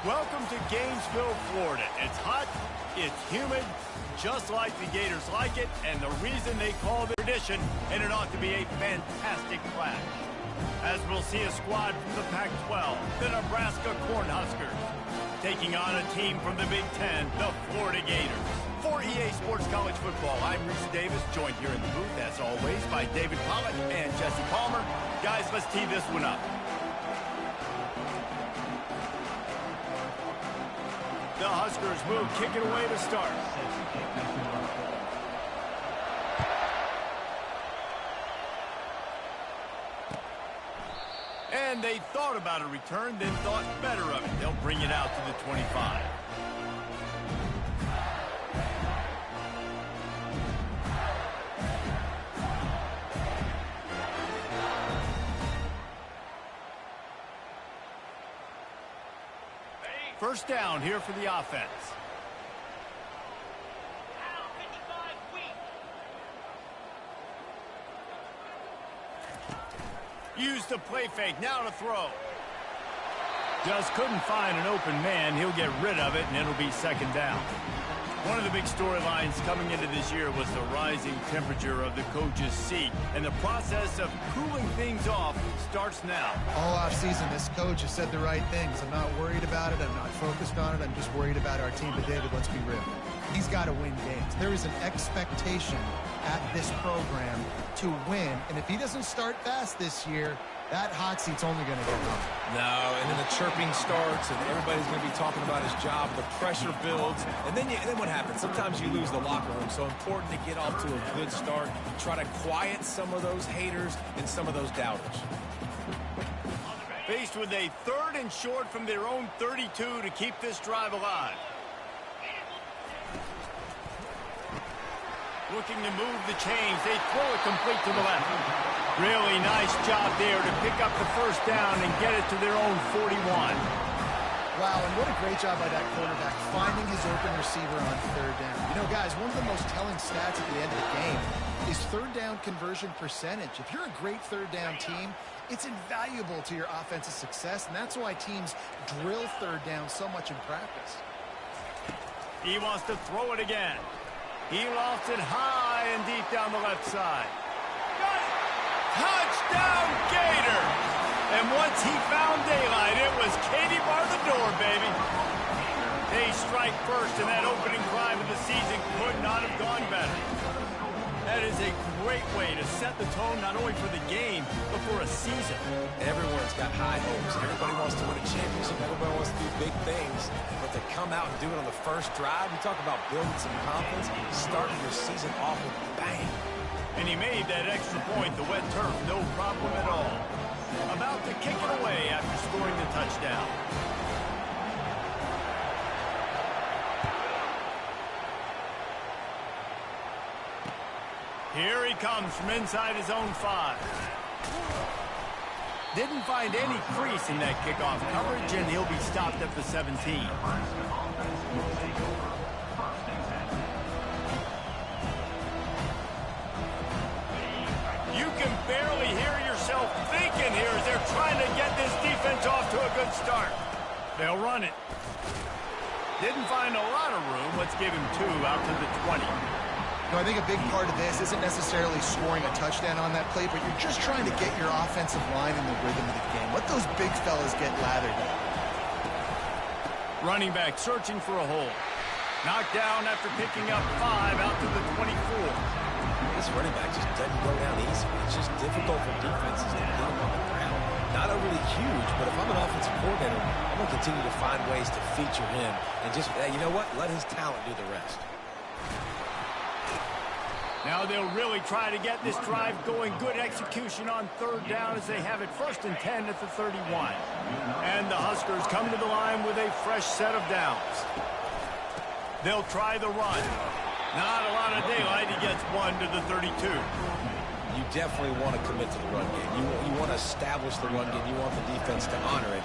Welcome to Gainesville, Florida. It's hot, it's humid, just like the Gators like it, and the reason they call it tradition, and it ought to be a fantastic clash. As we'll see a squad from the Pac-12, the Nebraska Cornhuskers, taking on a team from the Big Ten, the Florida Gators. For EA Sports College Football, I'm Reese Davis, joined here in the booth, as always, by David Pollock and Jesse Palmer. Guys, let's tee this one up. The Huskers will kick it away to start. And they thought about a return, then thought better of it. They'll bring it out to the 25. First down here for the offense. Use the play fake, now to throw. Just couldn't find an open man. He'll get rid of it, and it'll be second down. One of the big storylines coming into this year was the rising temperature of the coach's seat, and the process of cooling things off starts now. All offseason, this coach has said the right things. I'm not worried about it. I'm not focused on it. I'm just worried about our team. But, David, let's be real. He's got to win games. There is an expectation at this program to win, and if he doesn't start fast this year, that hot seat's only going to get hot. No, and then the chirping starts, and everybody's going to be talking about his job. The pressure builds, and then what happens? Sometimes you lose the locker room, so important to get off to a good start. Try to quiet some of those haters and some of those doubters. Faced with a 3rd and short from their own 32 to keep this drive alive. Looking to move the chains. They throw it complete to the left. Really nice job there to pick up the first down and get it to their own 41. Wow, and what a great job by that quarterback finding his open receiver on 3rd down. You know, guys, one of the most telling stats at the end of the game is 3rd down conversion percentage. If you're a great 3rd down team, it's invaluable to your offensive success, and that's why teams drill 3rd down so much in practice. He wants to throw it again. He lost it high and deep down the left side. Got it! Touchdown, Gator! And once he found daylight, it was Katie bar the door, baby. They strike first, and that opening drive of the season could not have gone better. That is a great way to set the tone not only for the game, but for a season. Everyone's got high hopes. Everybody wants to win a championship. Everybody wants to do big things. But to come out and do it on the first drive, you talk about building some confidence, starting your season off with a bang. And he made that extra point, the wet turf, no problem at all. About to kick it away after scoring the touchdown. Here he comes from inside his own 5. Didn't find any crease in that kickoff coverage, and he'll be stopped at the 17. You can barely hear yourself thinking here as they're trying to get this defense off to a good start. They'll run it. Didn't find a lot of room. Let's give him 2 out to the 20. No, I think a big part of this isn't necessarily scoring a touchdown on that play, but you're just trying to get your offensive line in the rhythm of the game. Let those big fellas get lathered up. Running back searching for a hole. Knocked down after picking up 5 out to the 24. This running back just doesn't go down easy. It's just difficult for defenses to leave him on the ground. Not overly huge, but if I'm an offensive coordinator, I'm going to continue to find ways to feature him and just, you know what, let his talent do the rest. Now they'll really try to get this drive going. Good execution on 3rd down as they have it 1st and 10 at the 31. And the Huskers come to the line with a fresh set of downs. They'll try the run. Not a lot of daylight. He gets 1 to the 32. You definitely want to commit to the run game. You want to establish the run game. You want the defense to honor it.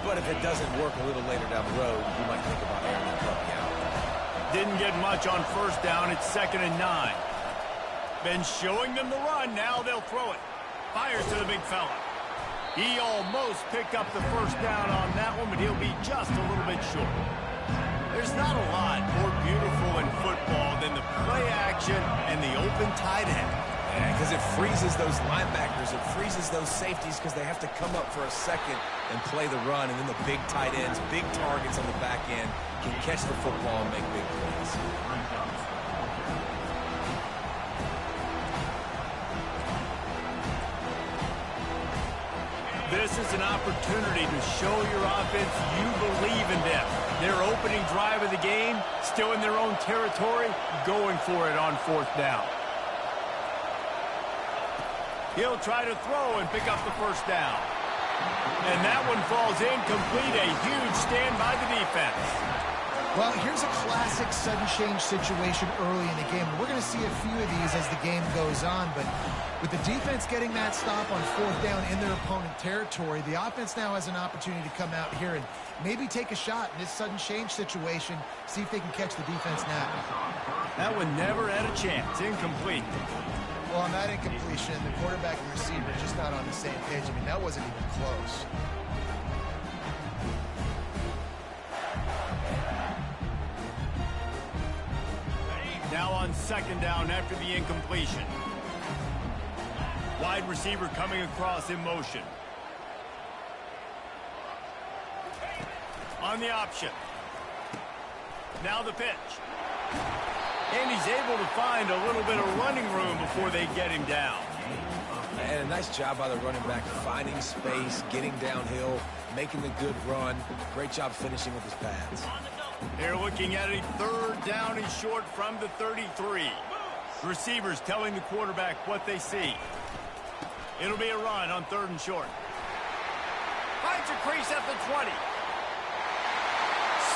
But if it doesn't work a little later down the road, you might think about airing the puppy out. Didn't get much on 1st down. It's 2nd and 9. Been showing them the run. Now they'll throw it. Fires to the big fella. He almost picked up the first down on that one, but he'll be just a little bit short. There's not a lot more beautiful in football than the play action and the open tight end. Yeah, because it freezes those linebackers. It freezes those safeties because they have to come up for a second and play the run. And then the big tight ends, big targets on the back end can catch the football and make big plays. This is an opportunity to show your offense you believe in them. Their opening drive of the game, still in their own territory, going for it on fourth down. He'll try to throw and pick up the first down. And that one falls incomplete. A huge stand by the defense. Well, here's a classic sudden change situation early in the game. We're going to see a few of these as the game goes on, but with the defense getting that stop on fourth down in their opponent territory, the offense now has an opportunity to come out here and maybe take a shot in this sudden change situation, see if they can catch the defense now. That one never had a chance. Incomplete. Well, on that incompletion, the quarterback and receiver just not on the same page. I mean, that wasn't even close. Now on second down after the incompletion. Wide receiver coming across in motion. On the option. Now the pitch. And he's able to find a little bit of running room before they get him down. And a nice job by the running back, finding space, getting downhill, making the good run. Great job finishing with his pads. They're looking at a third down and short from the 33. Receivers telling the quarterback what they see. It'll be a run on third and short. Finds a crease at the 20.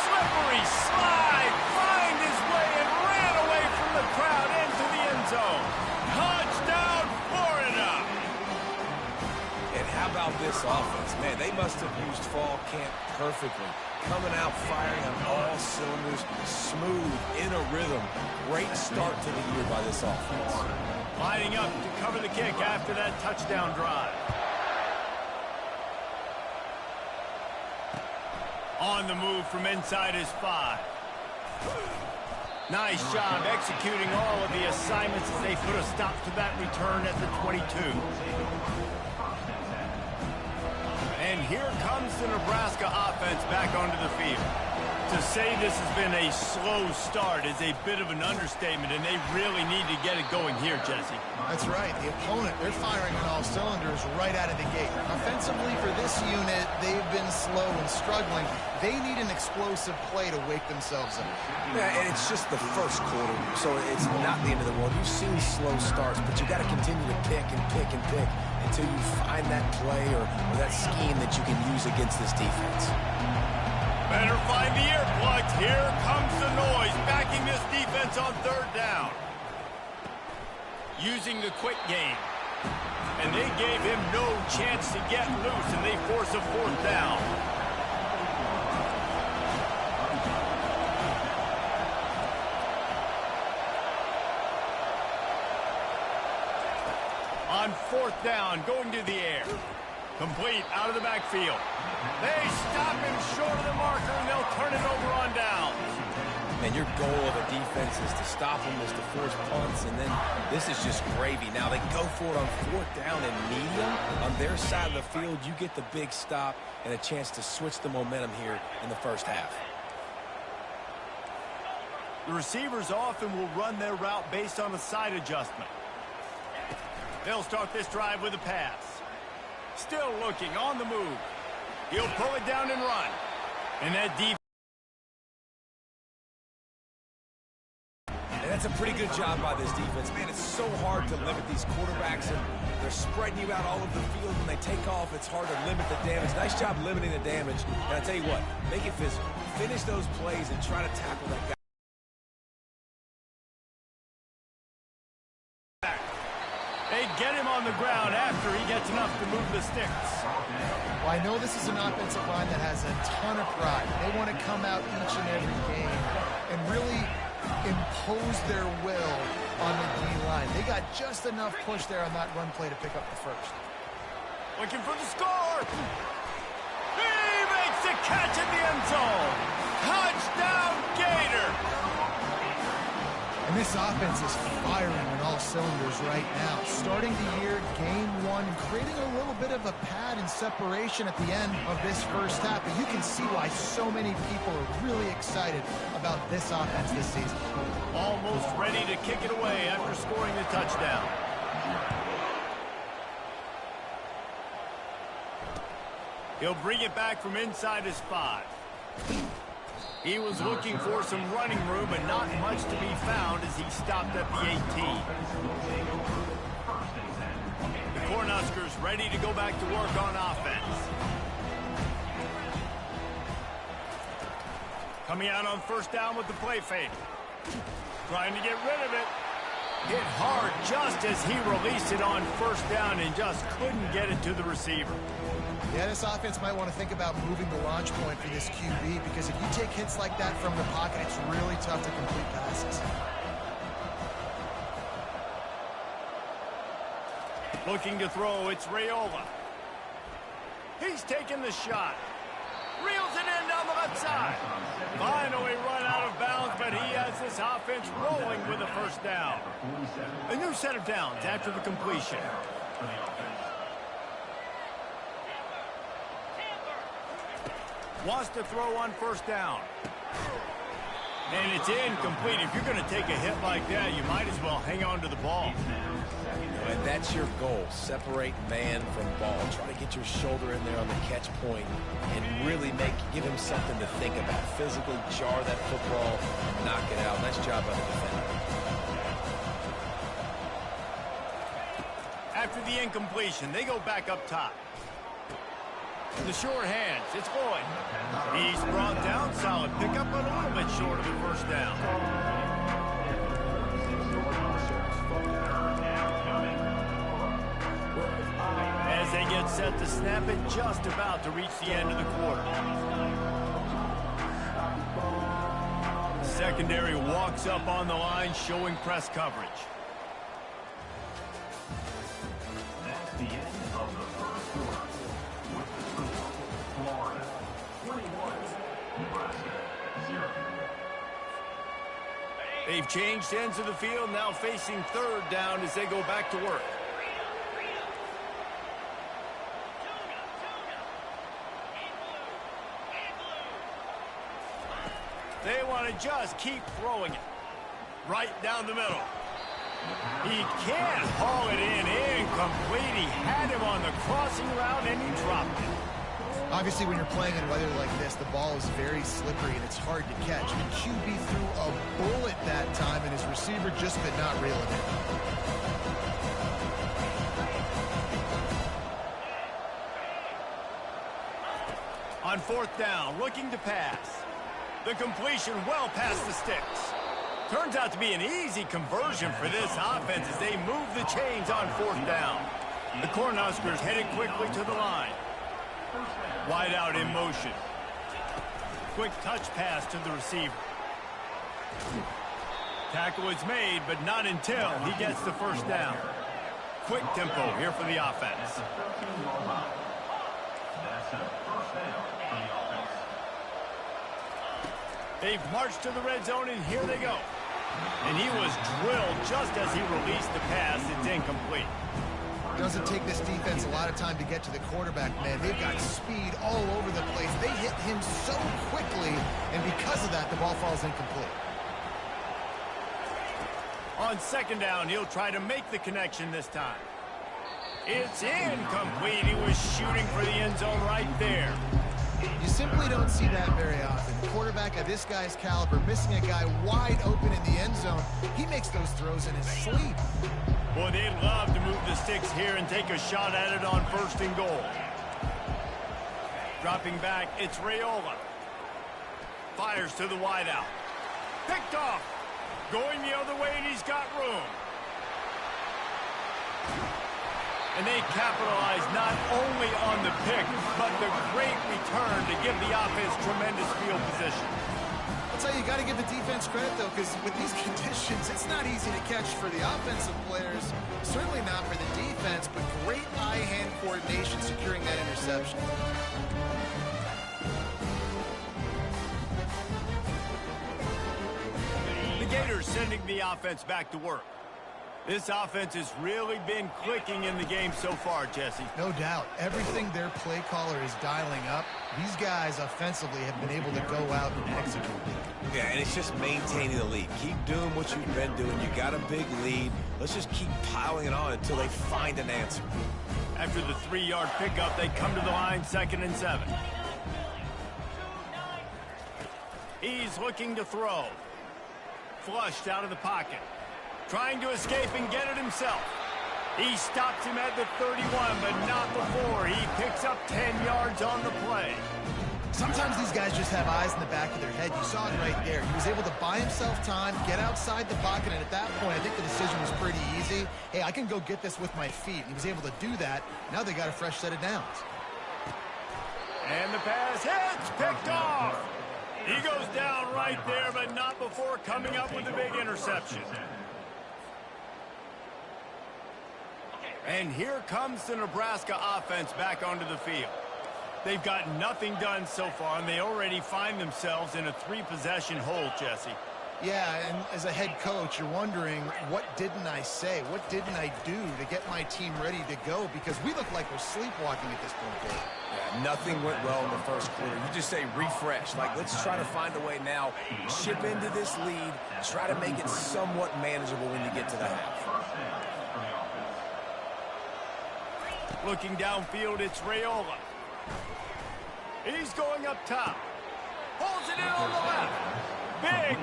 Slippery slide. Find his way and ran away from the crowd into the end zone. Touchdown, Florida. And how about this offense? Man, they must have used fall camp perfectly. Coming out firing on all cylinders, smooth, in a rhythm. Great start to the year by this offense. Lining up to cover the kick after that touchdown drive. On the move from inside his 5. Nice job executing all of the assignments as they put a stop to that return at the 22. And here comes the Nebraska offense back onto the field. To say this has been a slow start is a bit of an understatement, and they really need to get it going here, Jesse. That's right. The opponent, they're firing on all cylinders right out of the gate. Offensively, for this unit, they've been slow and struggling. They need an explosive play to wake themselves up. Yeah, and it's just the first quarter, so it's not the end of the world. You've seen slow starts, but you got to continue to pick and pick and pick until you find that play or that scheme that you can use against this defense. Better find the earplugs. Here comes the noise, backing this defense on third down. Using the quick game. And they gave him no chance to get loose, and they force a fourth down. On fourth down, going to the air. Complete out of the backfield. They stop him short of the marker, and they'll turn it over on down. And your goal of a defense is to stop them, is to force punts, and then this is just gravy. Now they go for it on fourth down and medium. On their side of the field, you get the big stop and a chance to switch the momentum here in the first half. The receivers often will run their route based on a side adjustment. They'll start this drive with a pass. Still looking on the move. He'll pull it down and run. And that defense. And that's a pretty good job by this defense. Man, it's so hard to limit these quarterbacks, and they're spreading you out all over the field. When they take off, it's hard to limit the damage. Nice job limiting the damage. And I tell you what, make it physical. Finish those plays and try to tackle that guy. They get him on the ground after he gets enough to move the sticks. Well, I know this is an offensive line that has a ton of pride. They want to come out each and every game and really impose their will on the D-line. They got just enough push there on that run play to pick up the first. Looking for the score. He makes the catch in the end zone. Touchdown, Gator. And this offense is firing on all cylinders right now. Starting the year, game one, and creating a little bit of a pad and separation at the end of this first half. But you can see why so many people are really excited about this offense this season. Almost ready to kick it away after scoring the touchdown. He'll bring it back from inside his 5. He was looking for some running room, but not much to be found as he stopped at the 18. The Cornhuskers ready to go back to work on offense. Coming out on first down with the play fake. Trying to get rid of it. Hit hard just as he released it on first down and just couldn't get it to the receiver. Yeah, this offense might want to think about moving the launch point for this QB, because if you take hits like that from the pocket, it's really tough to complete passes. Looking to throw, it's Raiola. He's taking the shot. Reels it in down the left side. Finally run out of bounds, but he has this offense rolling with a first down. A new set of downs after the completion. Wants to throw on first down. And it's incomplete. If you're going to take a hit like that, you might as well hang on to the ball. And that's your goal. Separate man from ball. Try to get your shoulder in there on the catch point and really give him something to think about. Physically jar that football and knock it out. Nice job by the defender. After the incompletion, they go back up top. The short hands, it's Lloyd. He's brought down, solid pickup, but a little bit short of the first down. As they get set to snap it, just about to reach the end of the quarter. Secondary walks up on the line, showing press coverage. That's the end of the first quarter. Florida 21, Nebraska 0. They've changed ends of the field, now facing third down as they go back to work. They want to just keep throwing it right down the middle. He can't haul it in. Incomplete. He had him on the crossing route, and he dropped it. Obviously, when you're playing in weather like this, the ball is very slippery and it's hard to catch. The QB threw a bullet that time, and his receiver just could not reel it in. On fourth down, looking to pass. The completion well past the sticks. Turns out to be an easy conversion for this offense as they move the chains on fourth down. The Cornhuskers headed quickly to the line. Wide out in motion. Quick touch pass to the receiver. Tackle is made, but not until he gets the first down. Quick tempo here for the offense. That's a first down for the offense. They've marched to the red zone, and here they go. And he was drilled just as he released the pass. It's incomplete. Doesn't take this defense a lot of time to get to the quarterback, man. They've got speed all over the place. They hit him so quickly, and because of that, the ball falls incomplete. On second down, he'll try to make the connection this time. It's incomplete. He was shooting for the end zone right there. You simply don't see that very often. A quarterback of this guy's caliber missing a guy wide open in the end zone. He makes those throws in his sleep. Boy, they'd love to move the sticks here and take a shot at it on first and goal. Dropping back, it's Raiola. Fires to the wideout. Picked off. Going the other way, and he's got room. And they capitalize not only on the pick, but the great return to give the offense tremendous field position. I'll tell you, you got to give the defense credit, though, because with these conditions, it's not easy to catch for the offensive players. Certainly not for the defense, but great eye-hand coordination securing that interception. The Gators sending the offense back to work. This offense has really been clicking in the game so far, Jesse. No doubt. Everything their play caller is dialing up, these guys offensively have been able to go out and execute. Yeah, and it's just maintaining the lead. Keep doing what you've been doing. You got a big lead. Let's just keep piling it on until they find an answer. After the 3-yard pickup, they come to the line 2nd and 7. He's looking to throw. Flushed out of the pocket. Trying to escape and get it himself. He stops him at the 31, but not before. He picks up 10 yards on the play. Sometimes these guys just have eyes in the back of their head. You saw it right there. He was able to buy himself time, get outside the pocket, and at that point, I think the decision was pretty easy. Hey, I can go get this with my feet. He was able to do that. Now they got a fresh set of downs. And the pass hits, picked off. He goes down right there, but not before coming up with a big interception. And here comes the Nebraska offense back onto the field. They've got nothing done so far, and they already find themselves in a 3-possession hole, Jesse. Yeah, and as a head coach, you're wondering, what didn't I say? What didn't I do to get my team ready to go? Because we look like we're sleepwalking at this point, Dave. Yeah, nothing went well in the first quarter. You just say refresh. Like, let's try to find a way now. Chip into this lead. Try to make it somewhat manageable when you get to the half. Looking downfield, it's Raiola. He's going up top. Pulls it in on the left.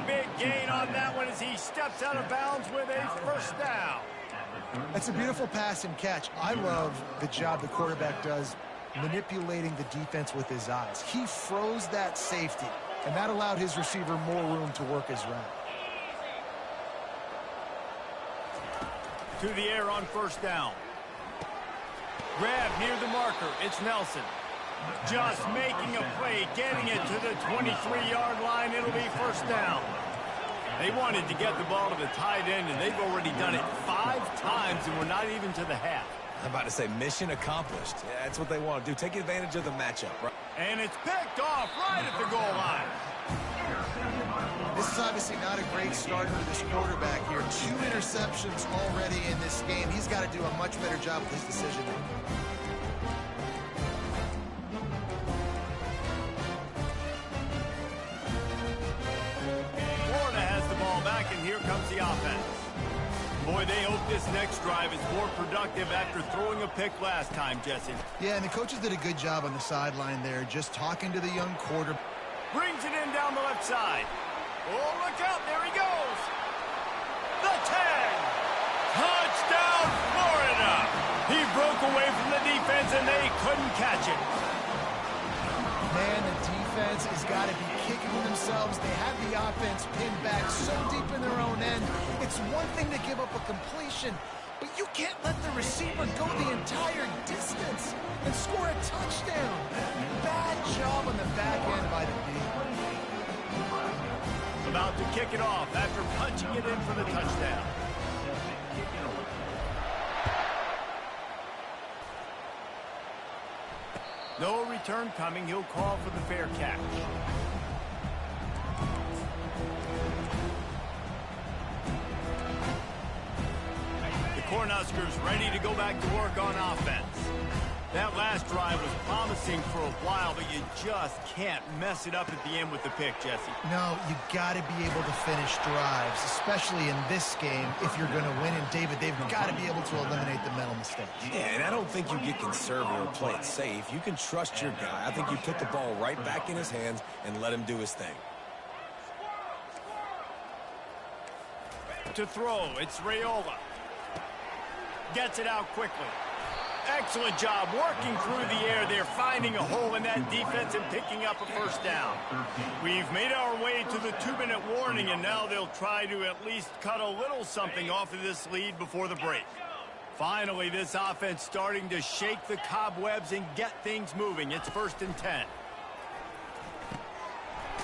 Big gain on that one as he steps out of bounds with a first down. That's a beautiful pass and catch. I love the job the quarterback does manipulating the defense with his eyes. He froze that safety, and that allowed his receiver more room to work his route. To the air on first down. Grab near the marker. It's Nelson. Just making a play, getting it to the 23-yard line. It'll be first down. They wanted to get the ball to the tight end, and they've already done it 5 times, and we're not even to the half. I'm about to say mission accomplished. Yeah, that's what they want to do. Take advantage of the matchup. Right? And it's picked off right at the goal line. This is obviously not a great start for this quarterback here. 2 interceptions already in this game. He's got to do a much better job with his decision-making. And here comes the offense. Boy, they hope this next drive is more productive after throwing a pick last time, Jesse. Yeah, and the coaches did a good job on the sideline there, just talking to the young quarterback. Brings it in down the left side. Oh, look out, there he goes. The 10. Touchdown, Florida. He broke away from the defense, and they couldn't catch it. Man, the defense has got to be kicking themselves. They have the offense pinned back so deep in their own end. It's one thing to give up a completion, but you can't let the receiver go the entire distance and score a touchdown. Bad job on the back end by the D. About to kick it off after punching it in for the touchdown. No return coming. He'll call for the fair catch. The Cornhuskers ready to go back to work on offense. That last drive was promising for a while, but you just can't mess it up at the end with the pick, Jesse. No, you got to be able to finish drives, especially in this game if you're going to win. And, David, they've got to be able to eliminate the mental mistakes. Yeah, and I don't think you get conservative or play it safe. You can trust your guy. I think you put the ball right back in his hands and let him do his thing. To throw, it's Raiola. Gets it out quickly. Excellent job working through the air there, finding a hole in that defense and picking up a first down. We've made our way to the 2-minute warning, and now they'll try to at least cut a little something off of this lead before the break. Finally, this offense starting to shake the cobwebs and get things moving. It's 1st and 10.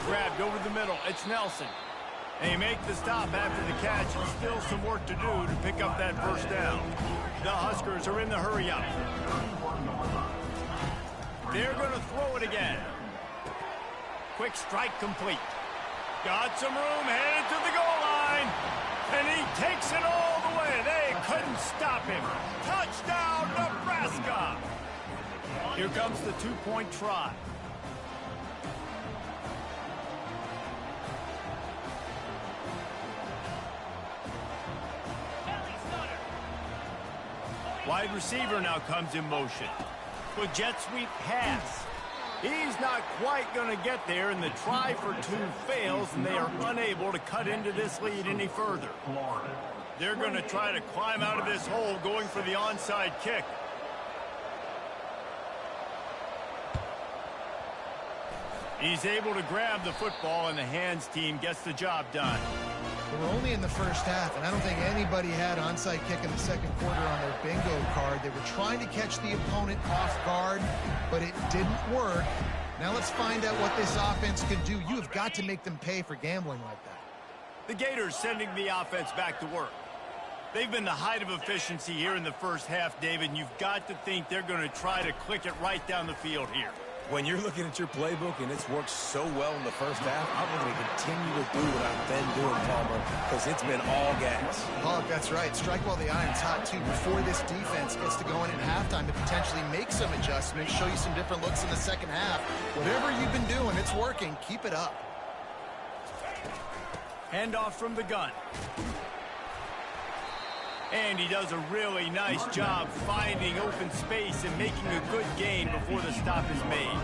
Grabbed over the middle. It's Nelson. They make the stop after the catch, and still some work to do to pick up that 1st down. The Huskers are in the hurry-up. They're going to throw it again. Quick strike complete. Got some room, headed to the goal line. And he takes it all the way. They couldn't stop him. Touchdown, Nebraska. Here comes the 2-point try. Wide receiver now comes in motion. With jet sweep pass. He's not quite going to get there, and the try for 2 fails, and they are unable to cut into this lead any further. They're going to try to climb out of this hole, going for the onside kick. He's able to grab the football, and the hands team gets the job done. We're only in the first half, and I don't think anybody had onside kick in the second quarter on their bingo card. They were trying to catch the opponent off guard, but it didn't work. Now let's find out what this offense can do. You have got to make them pay for gambling like that. The Gators sending the offense back to work. They've been the height of efficiency here in the first half, David, and you've got to think they're going to try to click it right down the field here. When you're looking at your playbook and it's worked so well in the first half, I'm going to continue to do what I've been doing, Palmer, because it's been all gas. Oh, that's right. Strike while the iron's hot, too. Before this defense gets to go in at halftime to potentially make some adjustments, show you some different looks in the second half. Whatever you've been doing, it's working. Keep it up. Handoff from the gun. And he does a really nice job finding open space and making a good gain before the stop is made.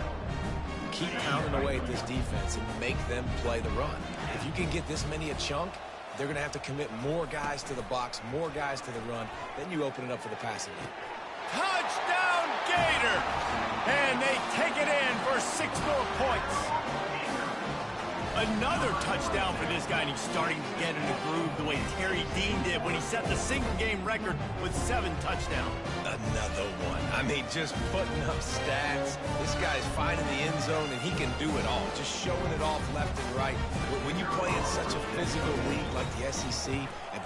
Keep pounding away at this defense and make them play the run. If you can get this many a chunk, they're going to have to commit more guys to the box, more guys to the run. Then you open it up for the passing game. Touchdown, Gator! And they take it in for 6 more points. Another touchdown for this guy, and he's starting to get in a groove the way Terry Dean did when he set the single-game record with 7 touchdowns. Another one. I mean, just putting up stats. This guy's finding the end zone, and he can do it all, just showing it off left and right. When you play in such a physical league like the SEC,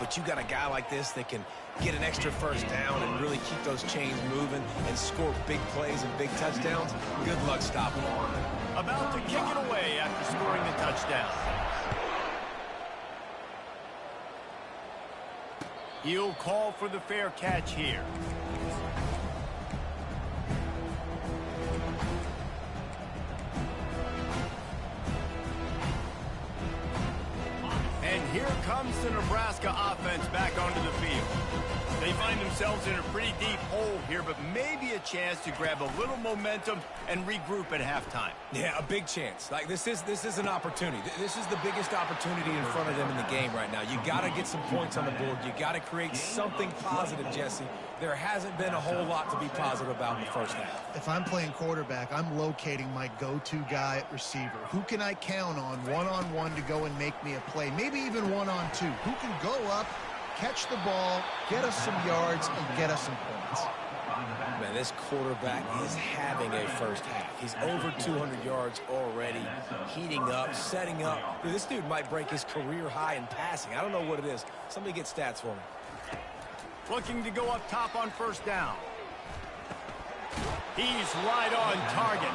but you got a guy like this that can get an extra 1st down and really keep those chains moving and score big plays and big touchdowns, good luck stopping him. About to kick it away after scoring the touchdown. He'll call for the fair catch here. And here comes the Nebraska offense back onto the field. They find themselves in a pretty deep hole here, but maybe a chance to grab a little momentum and regroup at halftime. Yeah, a big chance. Like, this is an opportunity. This is the biggest opportunity in front of them in the game right now. You got to get some points on the board. You got to create something positive, Jesse. There hasn't been a whole lot to be positive about in the first half. If I'm playing quarterback, I'm locating my go-to guy at receiver. Who can I count on one-on-one to go and make me a play? Maybe even one-on-two. Who can go up, catch the ball, get us some yards, and get us some points? Man, this quarterback is having a first half. He's over 200 yards already, heating up, setting up. Dude, this dude might break his career high in passing. I don't know what it is. Somebody get stats for me. Looking to go up top on 1st down. He's right on target.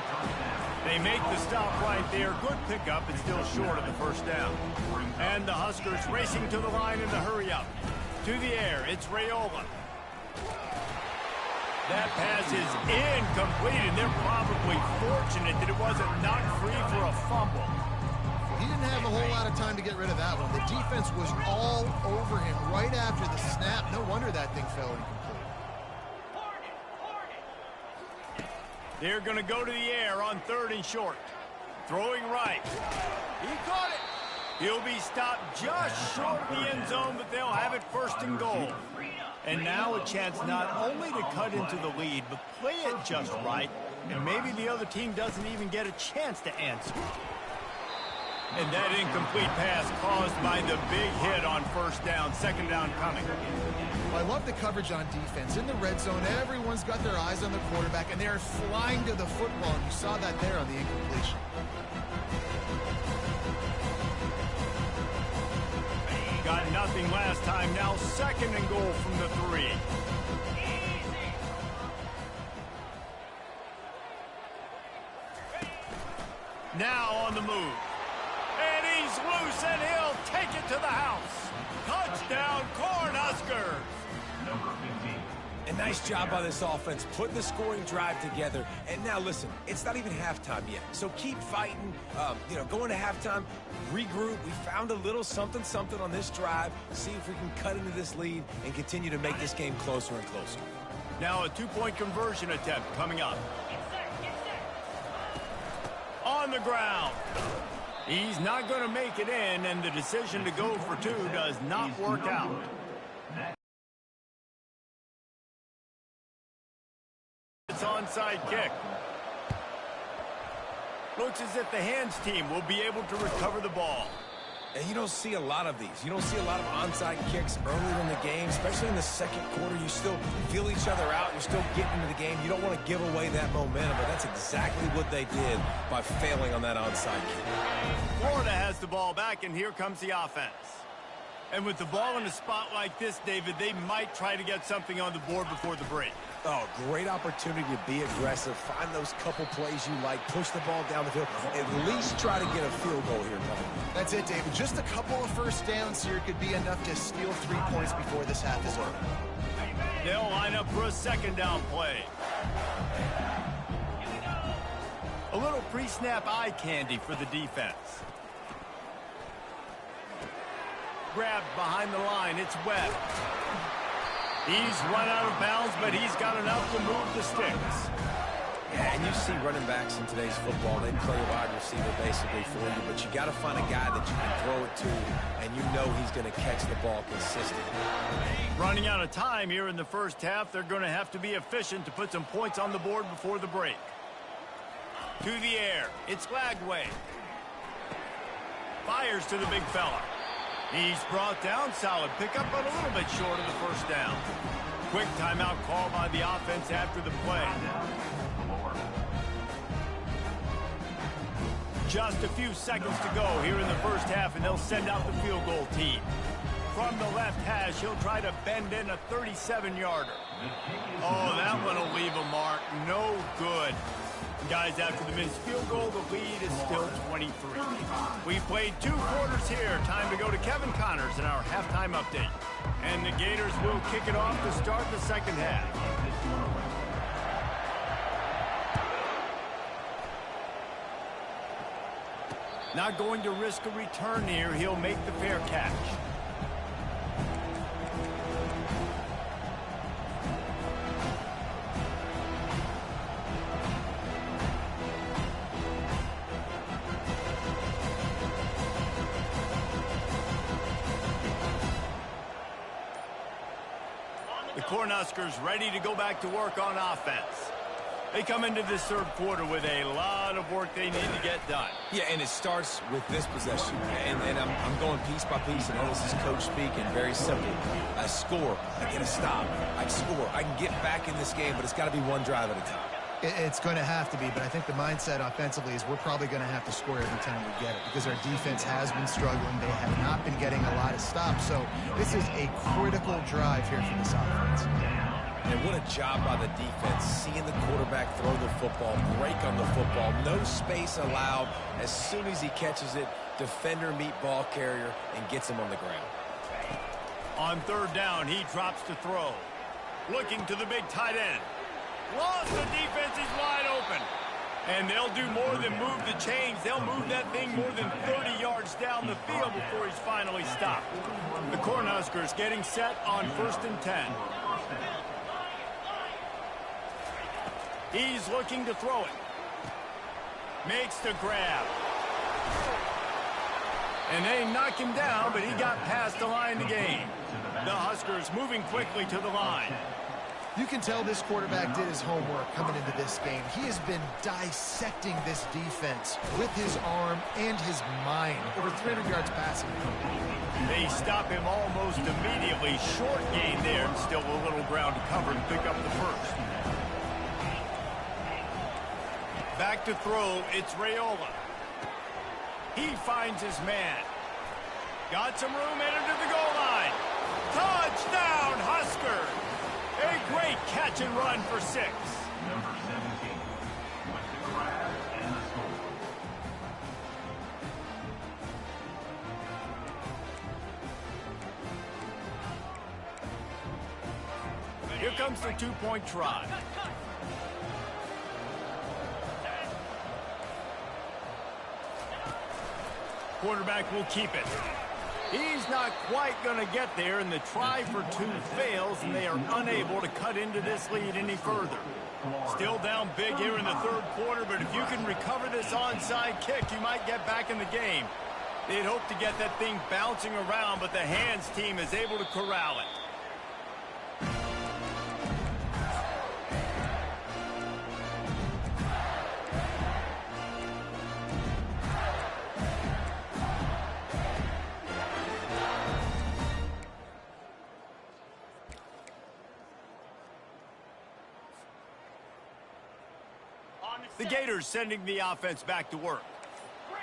They make the stop right there. Good pickup, but still short of the 1st down. And the Huskers racing to the line in the hurry-up. To the air, it's Raiola. That pass is incomplete, and they're probably fortunate that it wasn't knocked free for a fumble. He didn't have a whole lot of time to get rid of that one. The defense was all over him right after the snap. No wonder that thing fell incomplete. They're going to go to the air on 3rd and short. Throwing right. He caught it. He'll be stopped just short of the end zone, but they'll have it 1st and goal. And now a chance not only to cut into the lead, but play it just right, and maybe the other team doesn't even get a chance to answer. And that incomplete pass caused by the big hit on first down. Second down coming. Well, I love the coverage on defense. In the red zone, everyone's got their eyes on the quarterback, and they're flying to the football. And you saw that there on the incompletion. Got nothing last time. Now second and goal from the 3. Now on the move. And he's loose, and he'll take it to the house. Touchdown, Cornhuskers. Number 15. A nice job by this offense, putting the scoring drive together. And now listen, it's not even halftime yet. So keep fighting, going to halftime, regroup. We found a little something on this drive. See if we can cut into this lead and continue to make this game closer and closer. Now a 2-point conversion attempt coming up. On the ground. He's not going to make it in, and the decision to go for 2 does not work out. It's onside kick. Looks as if the hands team will be able to recover the ball. And you don't see a lot of these. You don't see a lot of onside kicks earlier in the game, especially in the second quarter. You still feel each other out. You're still getting into the game. You don't want to give away that momentum, but that's exactly what they did by failing on that onside kick. Florida has the ball back, and here comes the offense. And with the ball in a spot like this, David, they might try to get something on the board before the break. Oh, great opportunity to be aggressive. Find those couple plays you like. Push the ball down the field. At least try to get a field goal here, Tom. That's it, David. Just a couple of first downs here could be enough to steal 3 points before this half is over. They'll line up for a second down play. A little pre-snap eye candy for the defense. Grabbed behind the line. It's Webb. He's run out of bounds, but he's got enough to move the sticks. Yeah, and you see running backs in today's football, they play wide receiver basically for you, but you got to find a guy that you can throw it to, and you know he's going to catch the ball consistently. Running out of time here in the first half, they're going to have to be efficient to put some points on the board before the break. To the air, it's Lagway. Fires to the big fella. He's brought down, solid pickup, but a little bit short of the first down. Quick timeout call by the offense after the play. Just a few seconds to go here in the first half, and they'll send out the field goal team. From the left hash, he'll try to bend in a 37-yarder. Oh, that one will leave a mark. No good. Guys, after the missed field goal, the lead is still 23. We've played 2 quarters here. Time to go to Kevin Connors in our halftime update. And the Gators will kick it off to start the second half. Not going to risk a return here. He'll make the fair catch. The Cornhuskers ready to go back to work on offense. They come into this third quarter with a lot of work they need to get done. Yeah, and it starts with this possession. And I'm going piece by piece. I know this is coach speaking, very simple. I score, I get a stop. I score, I can get back in this game, but it's got to be one drive at a time. It's going to have to be, but I think the mindset offensively is we're probably going to have to score every time we get it because our defense has been struggling. They have not been getting a lot of stops, so this is a critical drive here for this offense. And what a job by the defense, seeing the quarterback throw the football, break on the football, no space allowed. As soon as he catches it, defender meet ball carrier and gets him on the ground. On third down, he drops to throw. Looking to the big tight end. Lost, the defense is wide open. And they'll do more than move the chains. They'll move that thing more than 30 yards down the field before he's finally stopped. The Cornhuskers getting set on 1st and 10. He's looking to throw it. Makes the grab. And they knock him down, but he got past the line to gain. The Huskers moving quickly to the line. You can tell this quarterback did his homework coming into this game. He has been dissecting this defense with his arm and his mind. Over 300 yards passing. They stop him almost immediately. Short gain there, and still a little ground to cover to pick up the first. Back to throw, it's Raiola. He finds his man. Got some room, entered to the goal line. Touchdown, Husker! A great catch and run for 6. Number 17 with the grab and the score. Here comes the two-point try. Quarterback will keep it. He's not quite going to get there, and the try for 2 fails, and they are unable to cut into this lead any further. Still down big here in the third quarter, but if you can recover this onside kick, you might get back in the game. They'd hope to get that thing bouncing around, but the hands team is able to corral it. The Gators sending the offense back to work.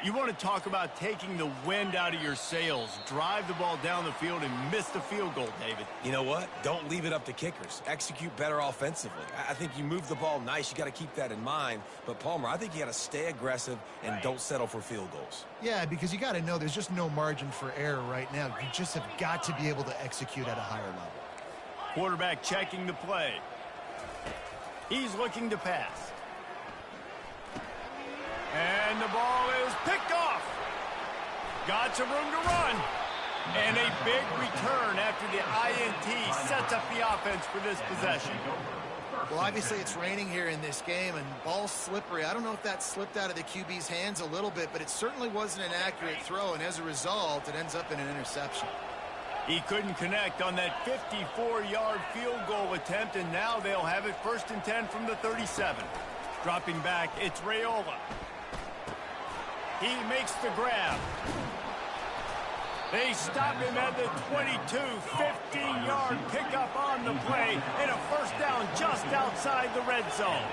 You want to talk about taking the wind out of your sails. Drive the ball down the field and miss the field goal, David. You know what? Don't leave it up to kickers. Execute better offensively. I think you move the ball nice. You got to keep that in mind. But, Palmer, I think you got to stay aggressive and don't settle for field goals. Yeah, because you got to know there's just no margin for error right now. You just have got to be able to execute at a higher level. Quarterback checking the play. He's looking to pass. And the ball is picked off. Got some room to run. And a big return after the INT sets up the offense for this possession. Well, obviously it's raining here in this game, and ball's slippery. I don't know if that slipped out of the QB's hands a little bit, but it certainly wasn't an accurate throw, and as a result, it ends up in an interception. He couldn't connect on that 54-yard field goal attempt, and now they'll have it 1st and 10 from the 37. Dropping back, it's Raiola. He makes the grab. They stop him at the 22, 15-yard pickup on the play, and a first down just outside the red zone.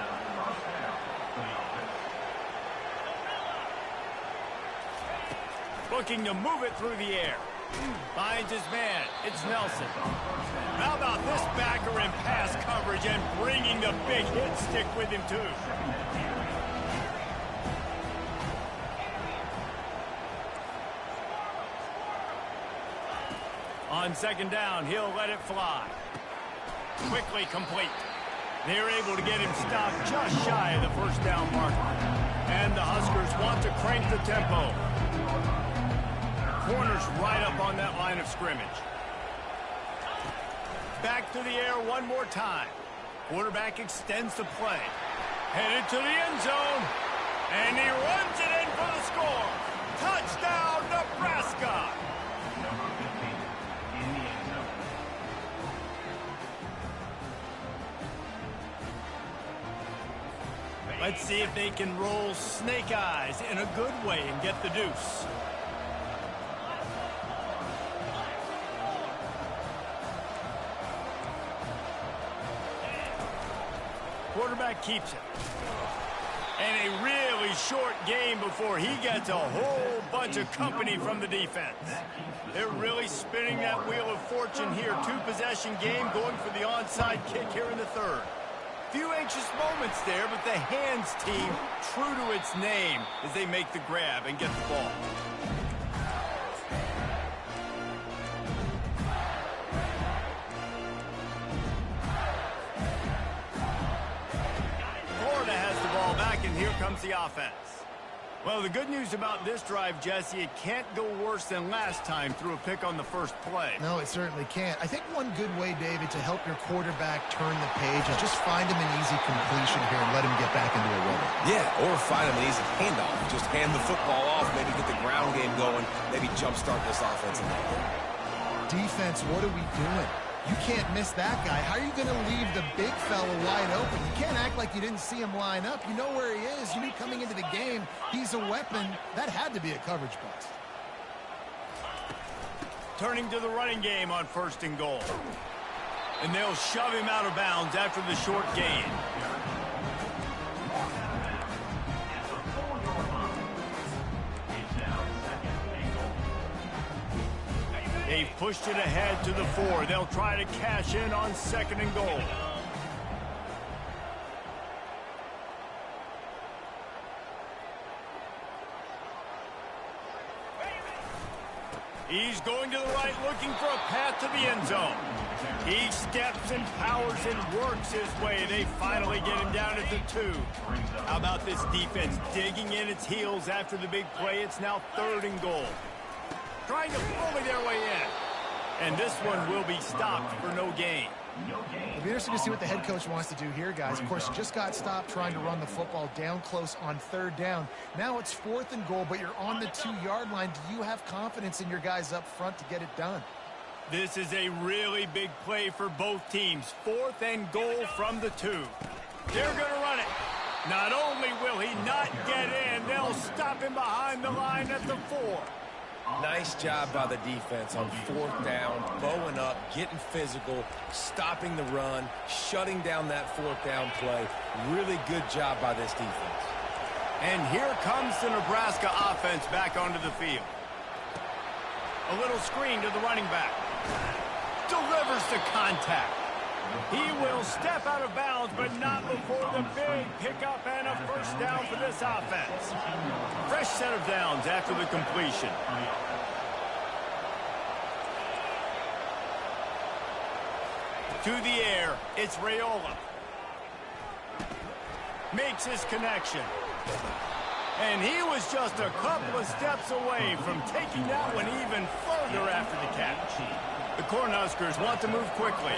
Looking to move it through the air. Finds his man. It's Nelson. How about this backer in pass coverage and bringing the big hit stick with him, too? On 2nd down, he'll let it fly. Quickly complete. They're able to get him stopped just shy of the first down marker. And the Huskers want to crank the tempo. Corners right up on that line of scrimmage. Back to the air one more time. Quarterback extends the play. Headed to the end zone. And he runs it in for the score. Touchdown, Nebraska! Let's see if they can roll snake eyes in a good way and get the deuce. Quarterback keeps it. And a really short game before he gets a whole bunch of company from the defense. They're really spinning that wheel of fortune here. 2-possession game going for the onside kick here in the 3rd. Few anxious moments there, but the hands team true to its name as they make the grab and get the ball. Florida has the ball back, and here comes the offense. Well, the good news about this drive, Jesse, it can't go worse than last time through a pick on the first play. No, it certainly can't. I think one good way, David, to help your quarterback turn the page is just find him an easy completion here and let him get back into a rhythm. Yeah, or find him an easy handoff. Just hand the football off, maybe get the ground game going, maybe jumpstart this offense a little bit. Defense, what are we doing? You can't miss that guy. How are you going to leave the big fella wide open? You can't act like you didn't see him line up. You know where he is. You knew coming into the game he's a weapon. That had to be a coverage bust. Turning to the running game on 1st and goal. And they'll shove him out of bounds after the short gain. They've pushed it ahead to the 4. They'll try to cash in on 2nd and goal. He's going to the right, looking for a path to the end zone. He steps and powers and works his way. They finally get him down at the 2. How about this defense digging in its heels after the big play? It's now 3rd and goal. Trying to bully their way in. And this one will be stopped for no gain. It'll be interesting to see what the head coach wants to do here, guys. Of course, you just got stopped trying to run the football down close on 3rd down. Now it's 4th and goal, but you're on the 2-yard line. Do you have confidence in your guys up front to get it done? This is a really big play for both teams. 4th and goal from the 2. They're going to run it. Not only will he not get in, they'll stop him behind the line at the 4. Nice job by the defense on 4th down, bowing up, getting physical, stopping the run, shutting down that 4th down play. Really good job by this defense. And here comes the Nebraska offense back onto the field. A little screen to the running back. Delivers the contact. He will step out of bounds, but not before the big pickup and a 1st down for this offense. Fresh set of downs after the completion. To the air, it's Raiola. Makes his connection. And he was just a couple of steps away from taking that one even further after the catch. The Cornhuskers want to move quickly.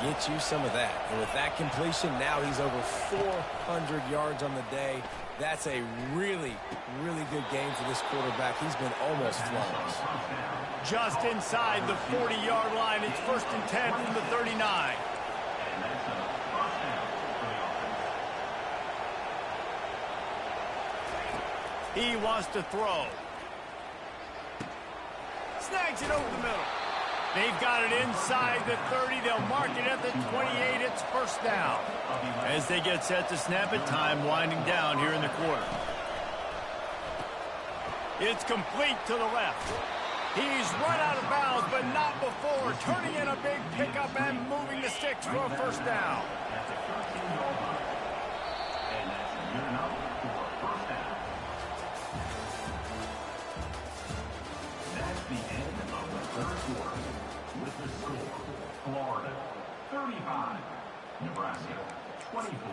Get you some of that. And with that completion, now he's over 400 yards on the day. That's a really, really good game for this quarterback. He's been almost flawless. Just inside the 40-yard line. It's 1st and 10 from the 39. He wants to throw. Snags it over the middle. They've got it inside the 30. They'll mark it at the 28. It's 1st down. As they get set to snap it, time winding down here in the quarter. It's complete to the left. He's run out of bounds, but not before turning in a big pickup and moving the sticks for a 1st down. That's the end of the 3rd quarter. With the score, Florida 35, Nebraska 24.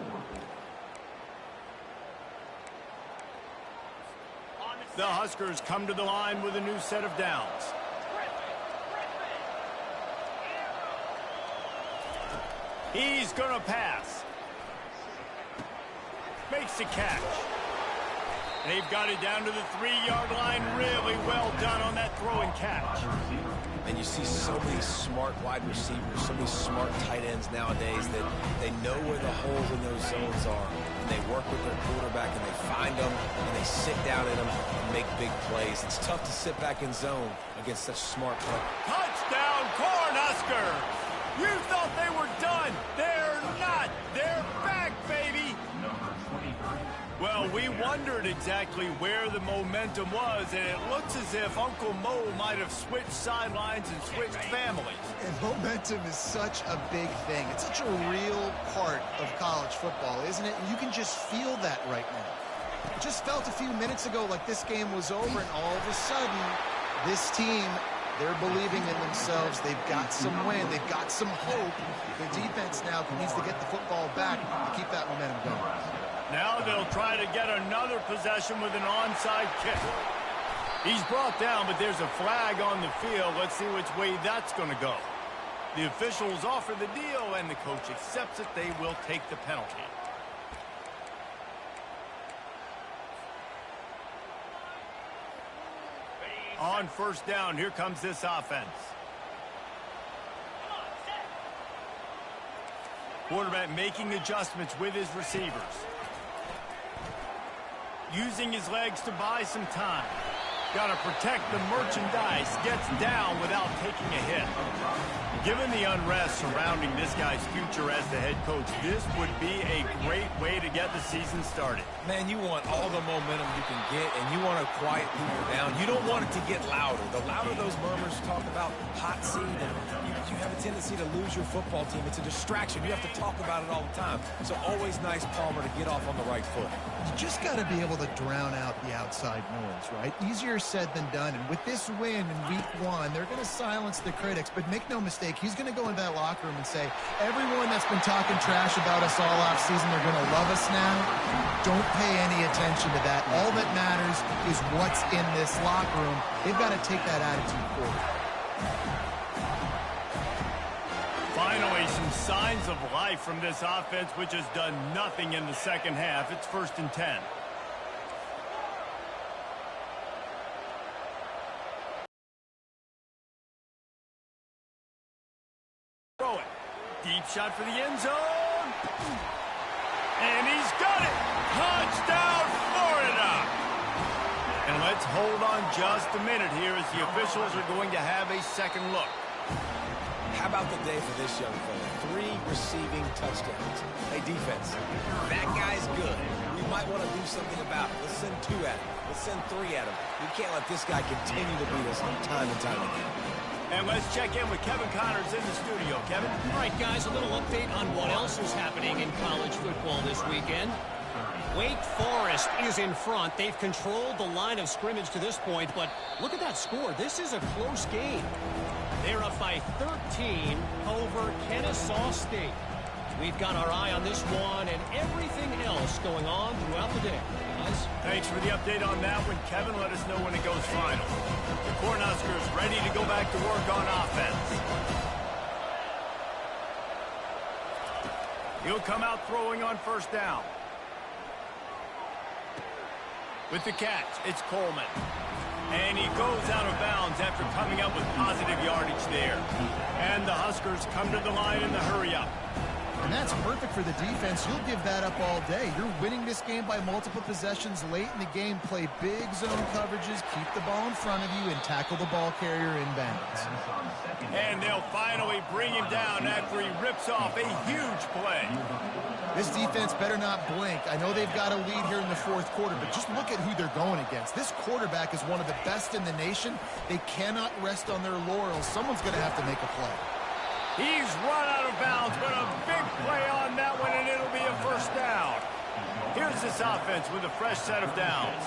The Huskers come to the line with a new set of downs. He's going to pass. Makes the catch. They've got it down to the 3-yard line. Really well done on that throw and catch. And you see so many smart wide receivers, so many smart tight ends nowadays that they know where the holes in those zones are. And they work with their quarterback and they find them and they sit down in them and make big plays. It's tough to sit back in zone against such smart play. Touchdown, Cornhuskers! You thought they were done. They're not. They're back, baby. Well, we wondered exactly where the momentum was, and it looks as if Uncle Mo might have switched sidelines and switched families. And momentum is such a big thing. It's such a real part of college football, isn't it? And you can just feel that right now. It just felt a few minutes ago like this game was over, and all of a sudden, this team, they're believing in themselves. They've got some wind. They've got some hope. The defense now needs to get the football back to keep that momentum going. Now they'll try to get another possession with an onside kick. He's brought down, but there's a flag on the field. Let's see which way that's going to go. The officials offer the deal, and the coach accepts it. They will take the penalty. On 1st down, here comes this offense. Quarterback making adjustments with his receivers. Using his legs to buy some time. Got to protect the merchandise. Gets down without taking a hit. Given the unrest surrounding this guy's future as the head coach, this would be a great way to get the season started. Man, you want all the momentum you can get, and you want to quiet people down. You don't want it to get louder. The louder those murmurs talk about hot seat, and you have a tendency to lose your football team. It's a distraction. You have to talk about it all the time. So always nice, Palmer, to get off on the right foot. You just got to be able to drown out the outside noise, right? Easier said than done. And with this win in week 1, they're going to silence the critics. But make no mistake, he's going to go into that locker room and say, everyone that's been talking trash about us all off season, they're going to love us now. Don't pay any attention to that. All that matters is what's in this locker room. They've got to take that attitude forward. Finally, some signs of life from this offense, which has done nothing in the second half. It's 1st and 10. Throw it. Deep shot for the end zone. And he's got it. Touchdown, Florida. And let's hold on just a minute here as the officials are going to have a second look. How about the day for this young fella? 3 receiving touchdowns. Hey, defense, that guy's good. We might want to do something about it. Let's send 2 at him. Let's send 3 at him. We can't let this guy continue to beat us time and time again. And let's check in with Kevin Connors in the studio. Kevin? All right, guys, a little update on what else is happening in college football this weekend. Wake Forest is in front. They've controlled the line of scrimmage to this point, but look at that score. This is a close game. They're up by 13 over Kennesaw State. We've got our eye on this one and everything else going on throughout the day. Guys? Thanks for the update on that one. Kevin, let us know when it goes final. The Cornhuskers ready to go back to work on offense. He'll come out throwing on 1st down. With the catch, it's Coleman. And he goes out of bounds after coming up with positive yardage there. And the Huskers come to the line in the hurry-up. And that's perfect for the defense. You'll give that up all day. You're winning this game by multiple possessions late in the game. Play big zone coverages, keep the ball in front of you, and tackle the ball carrier inbounds. And they'll finally bring him down after he rips off a huge play. This defense better not blink. I know they've got a lead here in the 4th quarter, but just look at who they're going against. This quarterback is one of the best in the nation. They cannot rest on their laurels. Someone's going to have to make a play. He's run out of bounds, but a big play on that one, and it'll be a 1st down. Here's this offense with a fresh set of downs.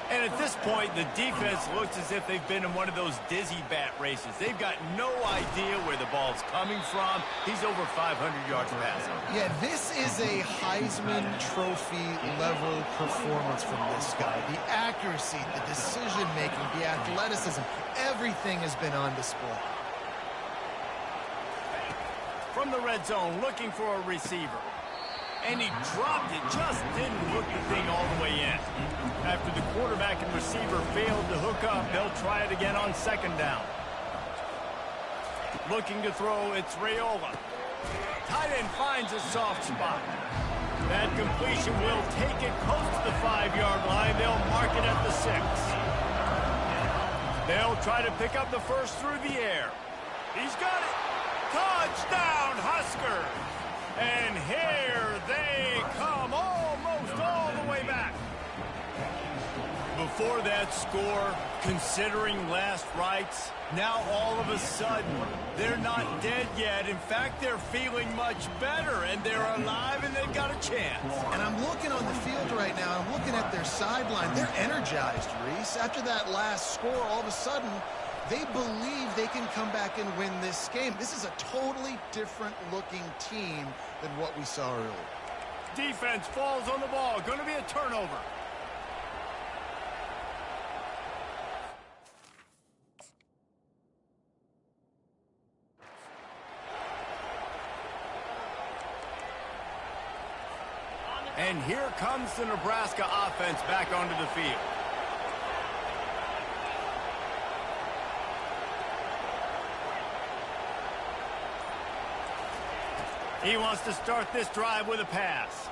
And at this point, the defense looks as if they've been in one of those dizzy bat races. They've got no idea where the ball's coming from. He's over 500 yards passing. Yeah, this is a Heisman Trophy level performance from this guy. The accuracy, the decision-making, the athleticism, everything has been on display. From the red zone, looking for a receiver. And he dropped it, just didn't hook the thing all the way in. After the quarterback and receiver failed to hook up, they'll try it again on 2nd down. Looking to throw, it's Raiola. Tight end finds a soft spot. That completion will take it close to the 5-yard line. They'll mark it at the 6. They'll try to pick up the 1st through the air. He's got it. Touchdown, Huskers! And here they come, almost all the way back. Before that score, considering last rites, now all of a sudden, they're not dead yet. In fact, they're feeling much better, and they're alive, and they've got a chance. And I'm looking on the field right now, I'm looking at their sideline. They're energized, Reese. After that last score, all of a sudden, they believe they can come back and win this game. This is a totally different-looking team than what we saw earlier. Defense falls on the ball. Going to be a turnover. And here comes the Nebraska offense back onto the field. He wants to start this drive with a pass.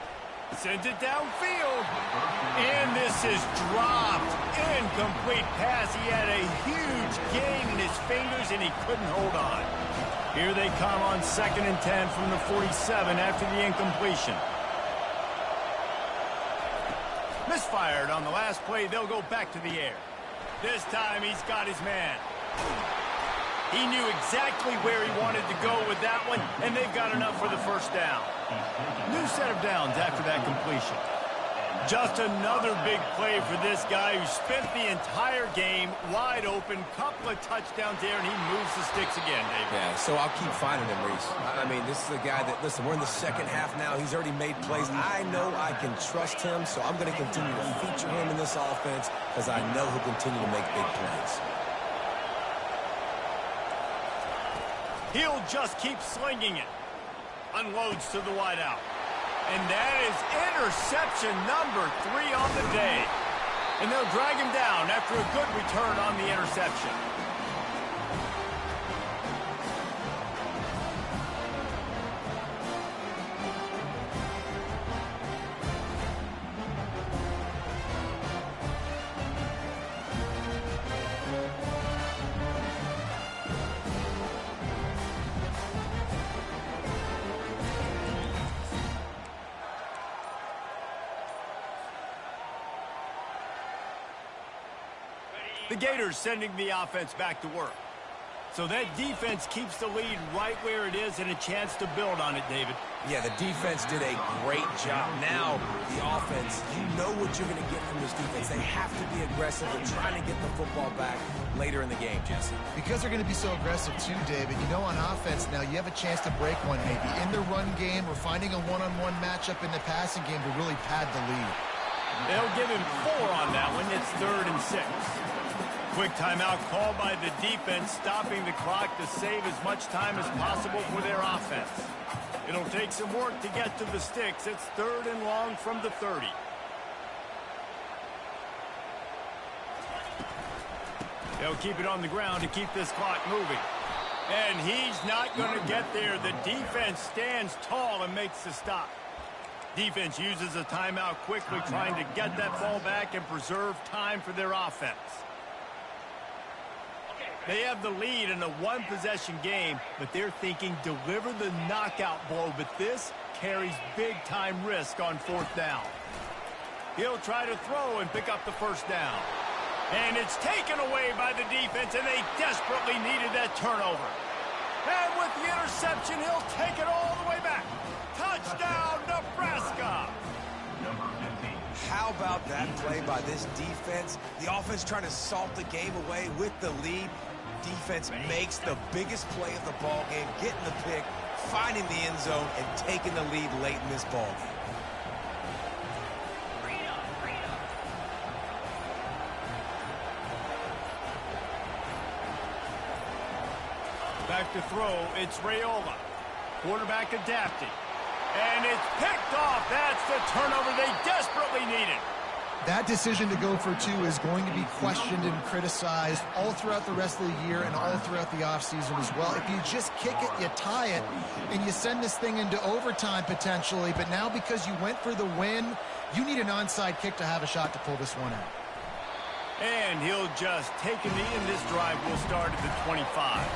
Sends it downfield. And this is dropped. Incomplete pass. He had a huge gain in his fingers, and he couldn't hold on. Here they come on 2nd and 10 from the 47 after the incompletion. Misfired on the last play. They'll go back to the air. This time he's got his man. He knew exactly where he wanted to go with that one, and they've got enough for the first down. New set of downs after that completion. Just another big play for this guy who spent the entire game wide open. Couple of touchdowns there, and he moves the sticks again, David. Yeah, so I'll keep finding him, Reese. I mean, this is a guy that, listen, we're in the second half now. He's already made plays. I know I can trust him, so I'm going to continue to feature him in this offense because I know he'll continue to make big plays. He'll just keep slinging it. Unloads to the wideout. And that is interception number 3 on the day. And they'll drag him down after a good return on the interception. The Gators sending the offense back to work. So that defense keeps the lead right where it is and a chance to build on it, David. Yeah, the defense did a great job. Now, the offense, you know what you're going to get from this defense. They have to be aggressive and trying to get the football back later in the game, Jesse. Because they're going to be so aggressive too, David. You know, on offense now, you have a chance to break one maybe in the run game or finding a one-on-one matchup in the passing game to really pad the lead. They'll give him 4 on that one. It's 3rd and 6. Quick timeout called by the defense, stopping the clock to save as much time as possible for their offense. It'll take some work to get to the sticks. It's 3rd and long from the 30. They'll keep it on the ground to keep this clock moving. And he's not going to get there. The defense stands tall and makes the stop. Defense uses a timeout quickly, trying to get that ball back and preserve time for their offense. They have the lead in a one-possession game, but they're thinking deliver the knockout blow, but this carries big-time risk on 4th down. He'll try to throw and pick up the first down. And it's taken away by the defense, and they desperately needed that turnover. And with the interception, he'll take it all the way back. Touchdown, Nebraska! How about that play by this defense? The offense trying to salt the game away with the lead. Defense makes the biggest play of the ball game, getting the pick, finding the end zone, and taking the lead late in this ball game. Back to throw, it's Raiola. Quarterback adapting. And it's picked off. That's the turnover they desperately needed. That decision to go for 2 is going to be questioned and criticized all throughout the rest of the year and all throughout the offseason as well. If you just kick it, you tie it, and you send this thing into overtime potentially, but now because you went for the win, you need an onside kick to have a shot to pull this one out. And he'll just take a knee, and this drive will start at the 25.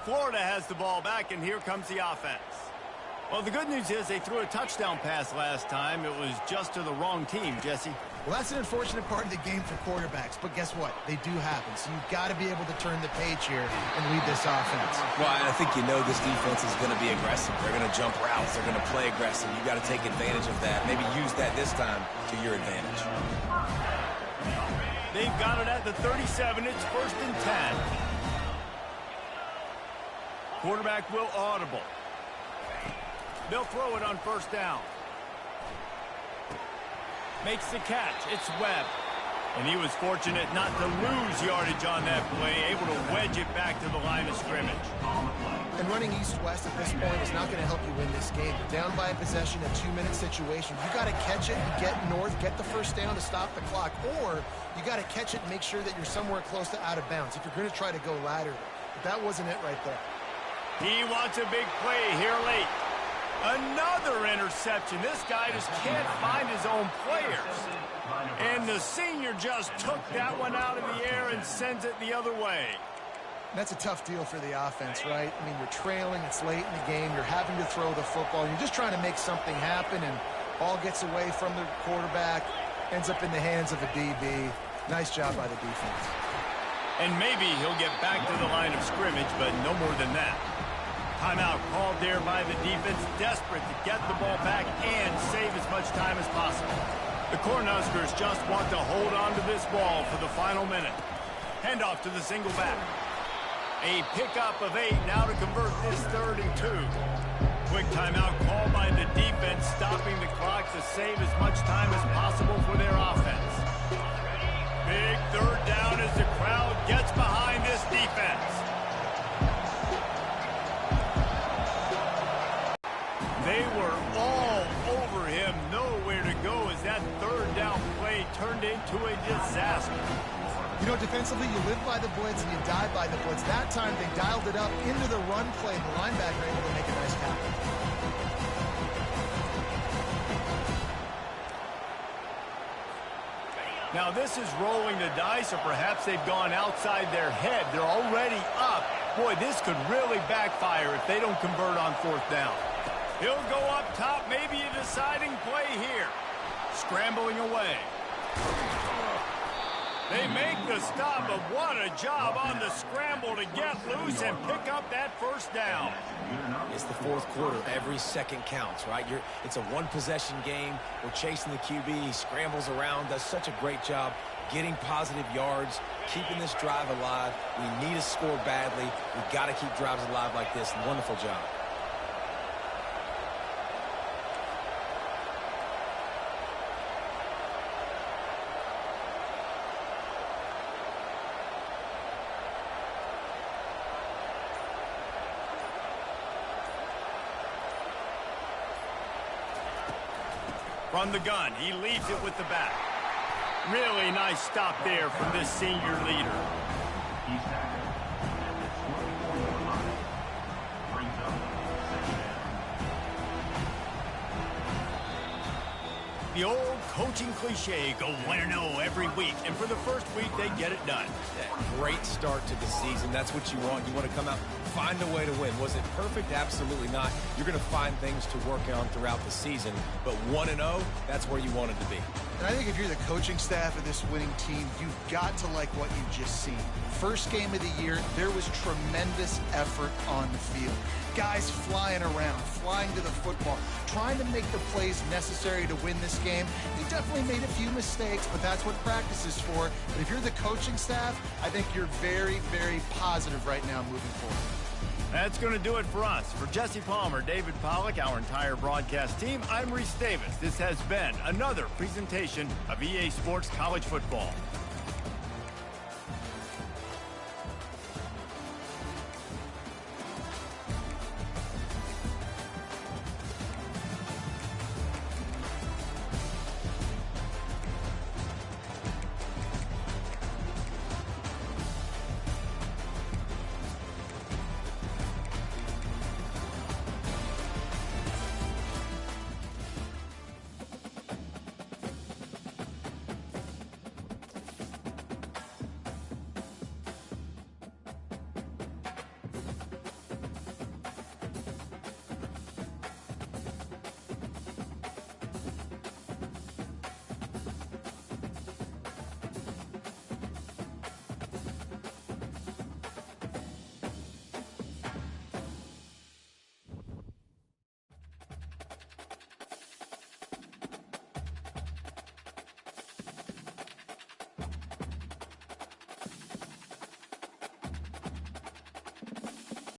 Florida has the ball back, and here comes the offense. Well, the good news is they threw a touchdown pass last time. It was just to the wrong team, Jesse. Well, that's an unfortunate part of the game for quarterbacks, but guess what? They do happen, so you've got to be able to turn the page here and lead this offense. Well, I think you know this defense is going to be aggressive. They're going to jump routes. They're going to play aggressive. You've got to take advantage of that. Maybe use that this time to your advantage. They've got it at the 37. It's 1st and 10. Quarterback will audible. They'll throw it on 1st down. Makes the catch. It's Webb. And he was fortunate not to lose yardage on that play, able to wedge it back to the line of scrimmage. And running east-west at this point is not going to help you win this game. You're down by a possession, a 2-minute situation. You got to catch it and get north, get the first down to stop the clock, or you got to catch it and make sure that you're somewhere close to out of bounds if you're going to try to go laterally. But that wasn't it right there. He wants a big play here late. Another interception. This guy just can't find his own players. And the senior just took that one out of the air and sends it the other way. That's a tough deal for the offense, right? I mean, you're trailing, it's late in the game, you're having to throw the football, you're just trying to make something happen, and ball gets away from the quarterback, ends up in the hands of a DB. Nice job by the defense. And maybe he'll get back to the line of scrimmage, but no more than that. Timeout called there by the defense, desperate to get the ball back and save as much time as possible. The Cornhuskers just want to hold on to this ball for the final minute. Handoff to the single back. A pickup of 8 now to convert this 3rd and 2. Quick timeout called by the defense, stopping the clock to save as much time as possible for their offense. Big 3rd down as the crowd gets behind this defense. They were all over him, nowhere to go as that 3rd down play turned into a disaster. You know, defensively, you live by the blitz and you die by the blitz. That time, they dialed it up into the run play, and the linebacker able to make a nice tackle. Now, this is rolling the dice, or perhaps they've gone outside their head. They're already up. Boy, this could really backfire if they don't convert on 4th down. He'll go up top, maybe a deciding play here. Scrambling away. They make the stop, but what a job on the scramble to get loose and pick up that 1st down. It's the 4th quarter. Every second counts, right? It's a one-possession game. We're chasing the QB. He scrambles around, does such a great job getting positive yards, keeping this drive alive. We need a score badly. We've got to keep drives alive like this. Wonderful job. From the gun, he leaves it with the back. Really nice stop there from this senior leader. He's tackled at the 24-yard line. Brings up 2nd down. The old coaching cliche, go 1-0 every week, and for the first week, they get it done. Yeah, great start to the season. That's what you want. You want to come out, find a way to win. Was it perfect? Absolutely not. You're going to find things to work on throughout the season, but 1-0, that's where you wanted to be. And I think if you're the coaching staff of this winning team, you've got to like what you've just seen. First game of the year, there was tremendous effort on the field. Guys flying around, flying to the football, trying to make the plays necessary to win this game. You definitely made a few mistakes, but that's what practice is for. But if you're the coaching staff, I think you're very, very positive right now moving forward. That's going to do it for us. For Jesse Palmer, David Pollack, our entire broadcast team, I'm Reese Davis. This has been another presentation of EA Sports College Football.